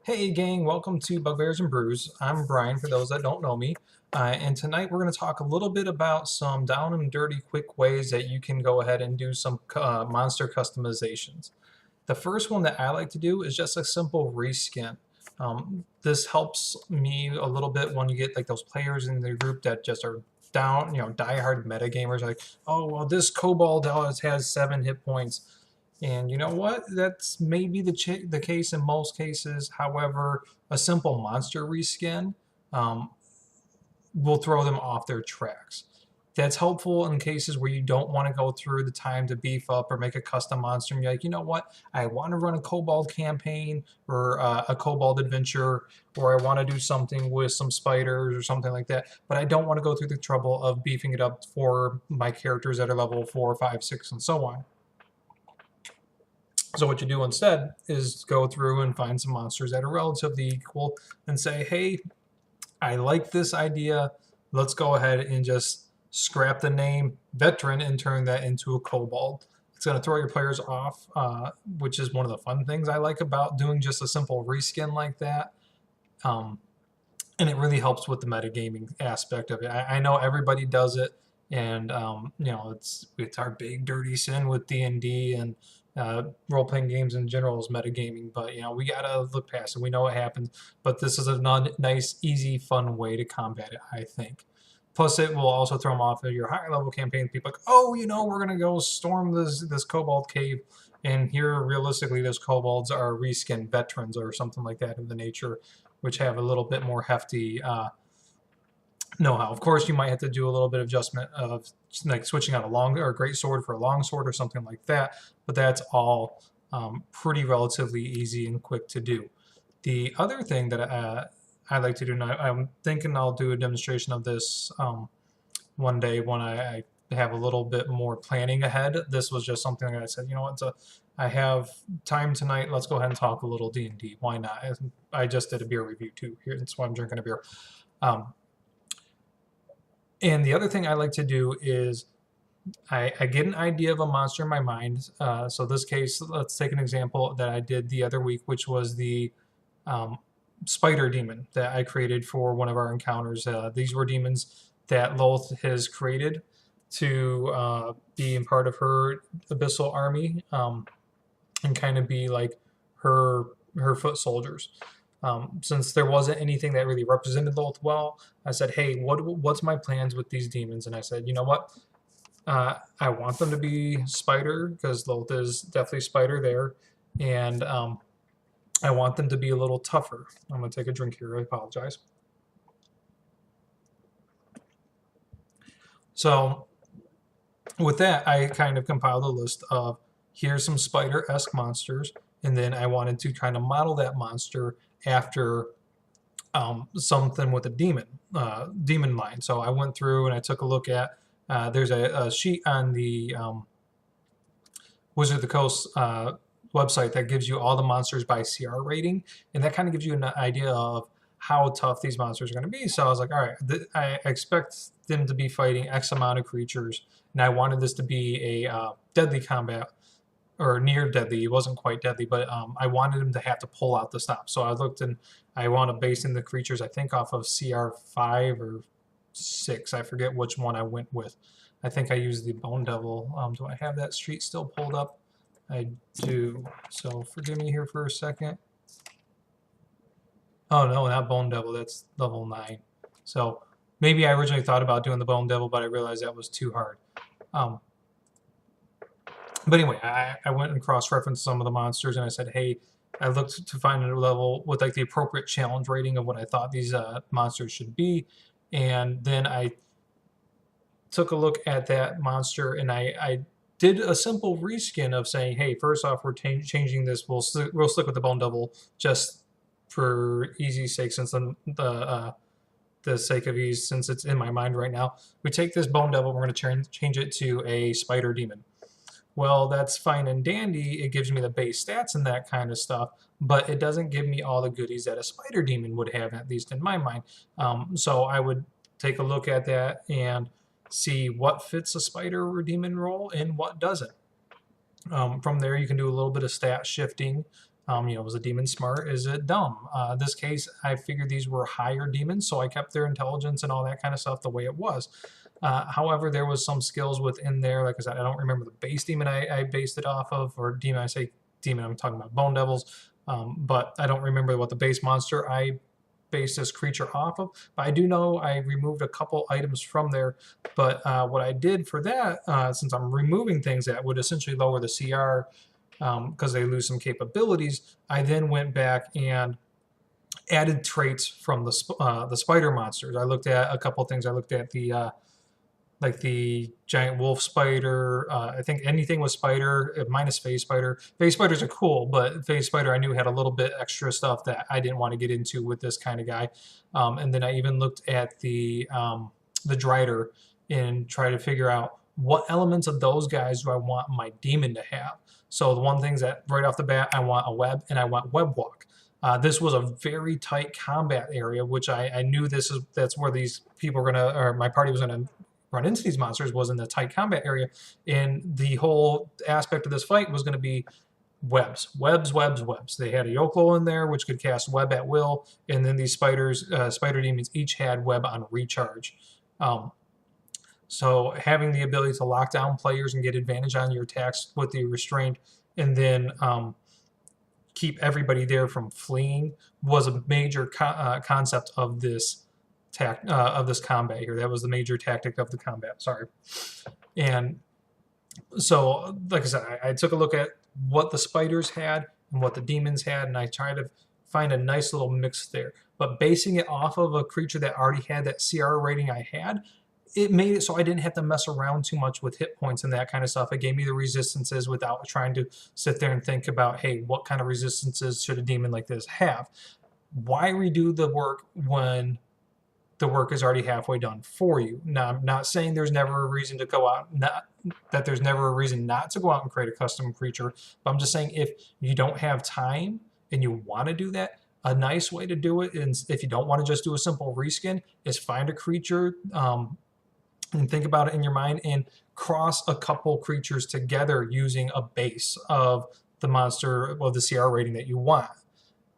Hey gang, welcome to Bugbears and Brews. I'm Brian for those that don't know me. And tonight we're going to talk a little bit about some down and dirty quick ways that you can go ahead and do some monster customizations. The first one that I like to do is just a simple reskin. This helps me a little bit when you get like those players in the group that just are down, diehard metagamers like, oh, well, this kobold has 7 hit points. And you know what? That's maybe the case in most cases. However, a simple monster reskin um, will throw them off their tracks. That's helpful in cases where you don't want to go through the time to beef up or make a custom monster. And you're like, you know what? I want to run a kobold campaign or a kobold adventure, or I want to do something with some spiders or something like that. But I don't want to go through the trouble of beefing it up for my characters that are level 4, 5, 6, and so on. So what you do instead is go through and find some monsters that are relatively equal and say, hey, I like this idea. Let's go ahead and just scrap the name veteran and turn that into a kobold. It's going to throw your players off, which is one of the fun things I like about doing just a simple reskin like that. And it really helps with the metagaming aspect of it. I know everybody does it, and it's our big dirty sin with D&D and role-playing games in general is metagaming, but we gotta look past it. We know what happens, but this is a nice, easy, fun way to combat it, I think. Plus, it will also throw them off of your higher level campaign. People like, oh, we're gonna go storm this kobold cave, and here, realistically, those kobolds are reskin veterans or something like that of the nature, which have a little bit more hefty know-how. Of course, you might have to do a little bit of adjustment of like switching out a long or a great sword for a long sword or something like that, but that's all pretty relatively easy and quick to do. The other thing that I like to do now, I'm thinking I'll do a demonstration of this one day when I have a little bit more planning ahead. This was just something that I said, you know what, I have time tonight. Let's go ahead and talk a little D&D. Why not? I just did a beer review too. Here, that's why I'm drinking a beer. And the other thing I like to do is I get an idea of a monster in my mind. So this case, let's take an example that I did the other week, which was the spider demon that I created for one of our encounters. These were demons that Lilith has created to be in part of her abyssal army and kind of be like her foot soldiers. Since there wasn't anything that really represented Lilith well, I said, hey, what's my plans with these demons? And I said, you know what? I want them to be spider, because Lilith is definitely spider there. And I want them to be a little tougher. I'm going to take a drink here. I apologize. So with that, I kind of compiled a list of here's some spider-esque monsters. And then I wanted to kind of model that monster after something with a demon line. So I went through and I took a look at, there's a sheet on the Wizard of the Coast website that gives you all the monsters by CR rating, and that kind of gives you an idea of how tough these monsters are going to be. So I was like, all right, I expect them to be fighting X amount of creatures, and I wanted this to be a deadly combat, or near deadly. It wasn't quite deadly, but I wanted him to have to pull out the stop. So I looked and I wound up basing the creatures, I think, off of CR 5 or 6. I forget which one I went with. I think I used the Bone Devil. Do I have that street still pulled up? I do. So forgive me here for a second. Oh no, not Bone Devil. That's level 9. So maybe I originally thought about doing the Bone Devil, but I realized that was too hard. But anyway, I went and cross-referenced some of the monsters, and I said, hey, I looked to find a level with like the appropriate challenge rating of what I thought these monsters should be. And then I took a look at that monster, and I did a simple reskin of saying, hey, first off, we're changing this. We'll stick with the Bone Devil just for easy sake, since the sake of ease, since it's in my mind right now. We take this Bone Devil, we're going to change it to a spider demon. Well, that's fine and dandy. It gives me the base stats and that kind of stuff, but it doesn't give me all the goodies that a spider demon would have, at least in my mind. So I would take a look at that and see what fits a spider or demon role and what doesn't. From there, you can do a little bit of stat shifting Was a demon smart? Is it dumb? This case, I figured these were higher demons, so I kept their intelligence and all that kind of stuff the way it was. However, there was some skills within there. Like I said, I don't remember the base demon I based it off of, or demon. I say demon, I'm talking about bone devils. But I don't remember what the base monster I based this creature off of. But I do know I removed a couple items from there. But what I did for that, since I'm removing things that would essentially lower the CR because they lose some capabilities, I then went back and added traits from the spider monsters. I looked at a couple things. I looked at the like the giant wolf spider. I think anything with spider, minus phase spider. Phase spiders are cool, but phase spider I knew had a little bit extra stuff that I didn't want to get into with this kind of guy. And then I even looked at the Drider and try to figure out what elements of those guys do I want my demon to have. So the one thing's that right off the bat, I want a web and I want web walk. This was a very tight combat area, which I knew that's where these people were gonna, or my party was gonna run into these monsters, was in the tight combat area. And the whole aspect of this fight was going to be webs. They had a Yoklo in there, which could cast web at will. And then these spider demons each had web on recharge. So having the ability to lock down players and get advantage on your attacks with the restraint, and then keep everybody there from fleeing, was a major concept of this combat here. That was the major tactic of the combat. Sorry. And so, like I said, I took a look at what the spiders had and what the demons had, and I tried to find a nice little mix there. But basing it off of a creature that already had that CR rating I had, it made it so I didn't have to mess around too much with hit points and that kind of stuff. It gave me the resistances without trying to sit there and think about, hey, what kind of resistances should a demon like this have? Why redo the work when the work is already halfway done for you? Now, I'm not saying there's never a reason to go out, that there's never a reason not to go out and create a custom creature, but I'm just saying if you don't have time and you want to do that, a nice way to do it, and if you don't want to just do a simple reskin, is find a creature and think about it in your mind and cross a couple creatures together using a base of the monster, well, the CR rating that you want.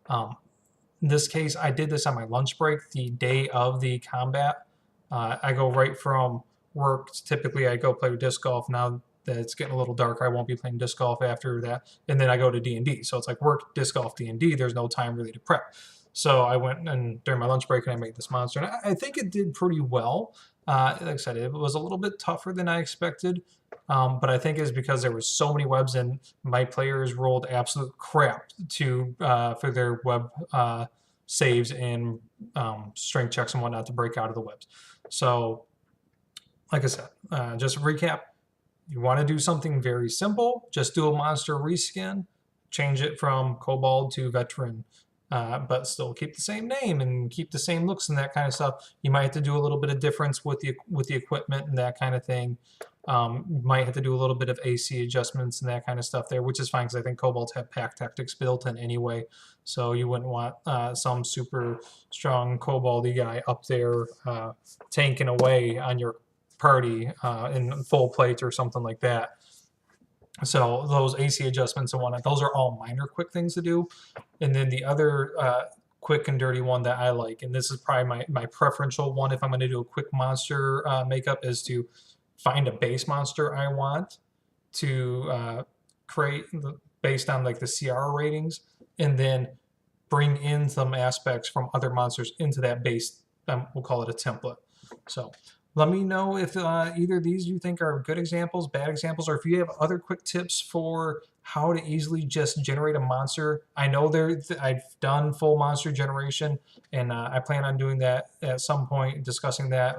In this case, I did this on my lunch break, the day of the combat. I go right from work. Typically, I go play disc golf. Now that it's getting a little darker, I won't be playing disc golf after that. And then I go to D&D. So it's like work, disc golf, D&D. There's no time really to prep. So I went and during my lunch break and I made this monster. And I think it did pretty well. Like I said, it was a little bit tougher than I expected. But I think it's because there was so many webs and my players rolled absolute crap for their web saves and strength checks and whatnot to break out of the webs. So, like I said, just to recap, you want to do something very simple. Just do a monster reskin, change it from Kobold to Veteran, but still keep the same name and keep the same looks and that kind of stuff. You might have to do a little bit of difference with the equipment and that kind of thing. You might have to do a little bit of AC adjustments and that kind of stuff there, which is fine because I think Kobolds have pack tactics built in anyway. So you wouldn't want some super strong Koboldy guy up there tanking away on your party in full plate or something like that. So those AC adjustments and whatnot, those are all minor quick things to do. And then the other quick and dirty one that I like, and this is probably my preferential one if I'm going to do a quick monster makeup, is to find a base monster I want to create based on like the CR ratings, and then bring in some aspects from other monsters into that base. We'll call it a template. So let me know if either of these you think are good examples, bad examples, or if you have other quick tips for how to easily just generate a monster. I know I've done full monster generation, and I plan on doing that at some point, discussing that.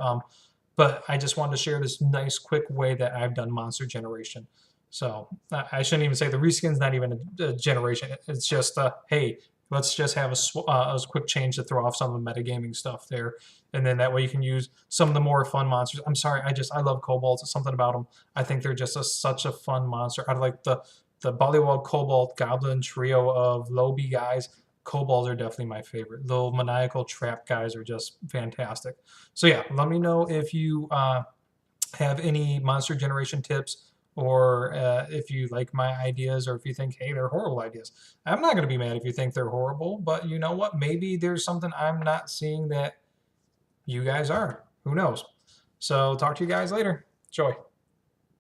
But I just wanted to share this nice, quick way that I've done monster generation. So I shouldn't even say the reskin's not even a generation. It's just, hey, let's just have a quick change to throw off some of the metagaming stuff there. And then that way you can use some of the more fun monsters. I'm sorry, I love kobolds. It's something about them. I think they're just such a fun monster. I like the Bullywug Kobold Goblin trio of Lobby guys. Kobolds are definitely my favorite. The maniacal trap guys are just fantastic. So yeah, let me know if you have any monster generation tips or if you like my ideas, or if you think, hey, they're horrible ideas. I'm not going to be mad if you think they're horrible, but you know what? Maybe there's something I'm not seeing that you guys are. Who knows? So talk to you guys later. Joy.